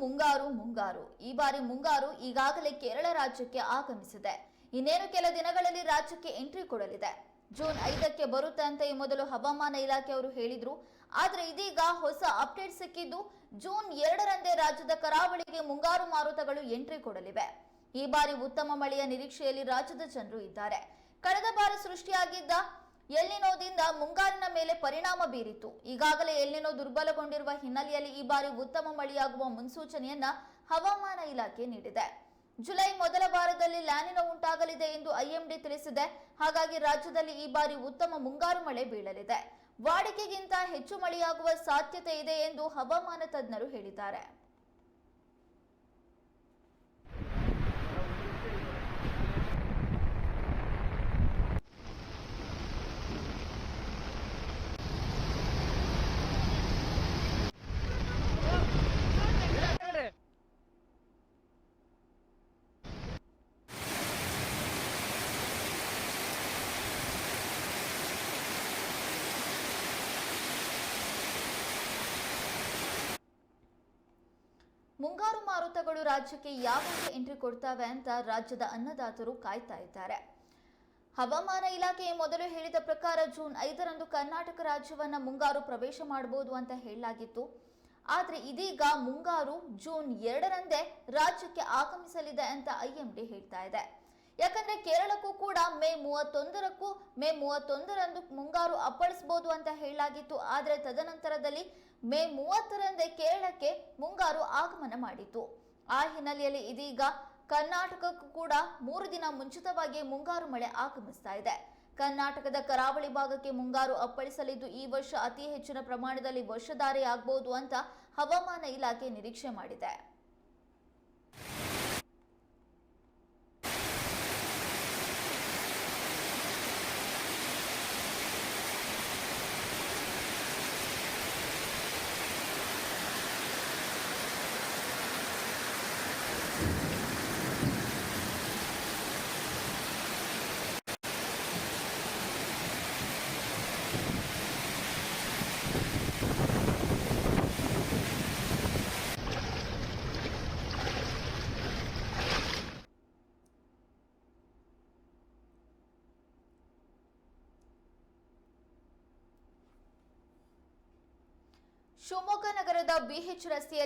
ಮುಂಗಾರು ಈ ಬಾರಿ ಮುಂಗಾರು ಈಗಾಗಲೇ ಕೇರಳ ರಾಜ್ಯಕ್ಕೆ ಆಗಮಿಸಿದೆ. ಇನ್ನೇನು ಕೆಲ ದಿನಗಳಲ್ಲಿ ರಾಜ್ಯಕ್ಕೆ ಎಂಟ್ರಿ ಕೊಡಲಿದೆ. ಜೂನ್ 5ಕ್ಕೆ ಬರುತ್ತೆ ಅಂತ ಈ ಮೊದಲು ಹವಾಮಾನ ಇಲಾಖೆಯವರು ಹೇಳಿದ್ರು. ಆದ್ರೆ ಇದೀಗ ಹೊಸ ಅಪ್ಡೇಟ್ ಸಿಕ್ಕಿದ್ದು ಜೂನ್ 2ರಂದೇ ರಾಜ್ಯದ ಕರಾವಳಿಗೆ ಮುಂಗಾರು ಮಾರುತಗಳು ಎಂಟ್ರಿ ಕೊಡಲಿವೆ. ಈ ಬಾರಿ ಉತ್ತಮ ಮಳೆಯ ನಿರೀಕ್ಷೆಯಲ್ಲಿ ರಾಜ್ಯದ ಜನರು ಇದ್ದಾರೆ. ಕಳೆದ ಬಾರಿ ಸೃಷ್ಟಿಯಾಗಿದ್ದ ಎಲ್ನಿನೋದಿಂದ ಮುಂಗಾರಿನ ಮೇಲೆ ಪರಿಣಾಮ ಬೀರಿತು. ಈಗಾಗಲೇ ಎಲ್ನಿನೋ ದುರ್ಬಲಗೊಂಡಿರುವ ಹಿನ್ನೆಲೆಯಲ್ಲಿ ಈ ಬಾರಿ ಉತ್ತಮ ಮಳೆಯಾಗುವ ಮುನ್ಸೂಚನೆಯನ್ನ ಹವಾಮಾನ ಇಲಾಖೆ ನೀಡಿದೆ. ಜುಲೈ ಮೊದಲ ವಾರದಲ್ಲಿ ಲ್ಯಾನಿನೋ ಉಂಟಾಗಲಿದೆ ಎಂದು ಐಎಂಡಿ ತಿಳಿಸಿದೆ. ಹಾಗಾಗಿ ರಾಜ್ಯದಲ್ಲಿ ಈ ಬಾರಿ ಉತ್ತಮ ಮುಂಗಾರು ಮಳೆ ಬೀಳಲಿದೆ. ವಾಡಿಕೆಗಿಂತ ಹೆಚ್ಚು ಮಳೆಯಾಗುವ ಸಾಧ್ಯತೆ ಇದೆ ಎಂದು ಹವಾಮಾನ ತಜ್ಞರು ಹೇಳಿದ್ದಾರೆ. ಮುಂಗಾರು ಮಾರುತಗಳು ರಾಜ್ಯಕ್ಕೆ ಯಾವಾಗ ಎಂಟ್ರಿ ಕೊಡ್ತವೆ ಅಂತ ರಾಜ್ಯದ ಅನ್ನದಾತರು ಕಾಯ್ತಾ ಇದ್ದಾರೆ. ಹವಾಮಾನ ಇಲಾಖೆ ಮೊದಲು ಹೇಳಿದ ಪ್ರಕಾರ ಜೂನ್ 5ರಂದು ಕರ್ನಾಟಕ ರಾಜ್ಯವನ್ನ ಮುಂಗಾರು ಪ್ರವೇಶ ಮಾಡಬಹುದು ಅಂತ ಹೇಳಲಾಗಿತ್ತು. ಆದ್ರೆ ಇದೀಗ ಮುಂಗಾರು ಜೂನ್ 2ರಂದೇ ರಾಜ್ಯಕ್ಕೆ ಆಗಮಿಸಲಿದೆ ಅಂತ ಐಎಂಡಿ ಹೇಳ್ತಾ ಇದೆ. ಯಾಕಂದ್ರೆ ಕೇರಳಕ್ಕೂ ಕೂಡ ಮೇ 31ರಂದು ಮುಂಗಾರು ಅಪ್ಪಳಿಸಬಹುದು ಅಂತ ಹೇಳಲಾಗಿತ್ತು. ಆದ್ರೆ ತದನಂತರದಲ್ಲಿ ಮೇ 30ರಂದೇ ಕೇರಳಕ್ಕೆ ಮುಂಗಾರು ಆಗಮನ ಮಾಡಿತು. ಆ ಹಿನ್ನೆಲೆಯಲ್ಲಿ ಇದೀಗ ಕರ್ನಾಟಕಕ್ಕೂ ಕೂಡ 3 ದಿನ ಮುಂಚಿತವಾಗಿ ಮುಂಗಾರು ಮಳೆ ಆಗಮಿಸ್ತಾ ಇದೆ. ಕರ್ನಾಟಕದ ಕರಾವಳಿ ಭಾಗಕ್ಕೆ ಮುಂಗಾರು ಅಪ್ಪಳಿಸಲಿದ್ದು ಈ ವರ್ಷ ಅತಿ ಹೆಚ್ಚಿನ ಪ್ರಮಾಣದಲ್ಲಿ ವರ್ಷಧಾರೆಯಾಗಬಹುದು ಅಂತ ಹವಾಮಾನ ಇಲಾಖೆ ನಿರೀಕ್ಷೆ ಮಾಡಿದೆ. ಶಿವಮೊಗ್ಗ ನಗರದ ಬಿಎಚ್ ರಸ್ತೆಯಲ್ಲಿ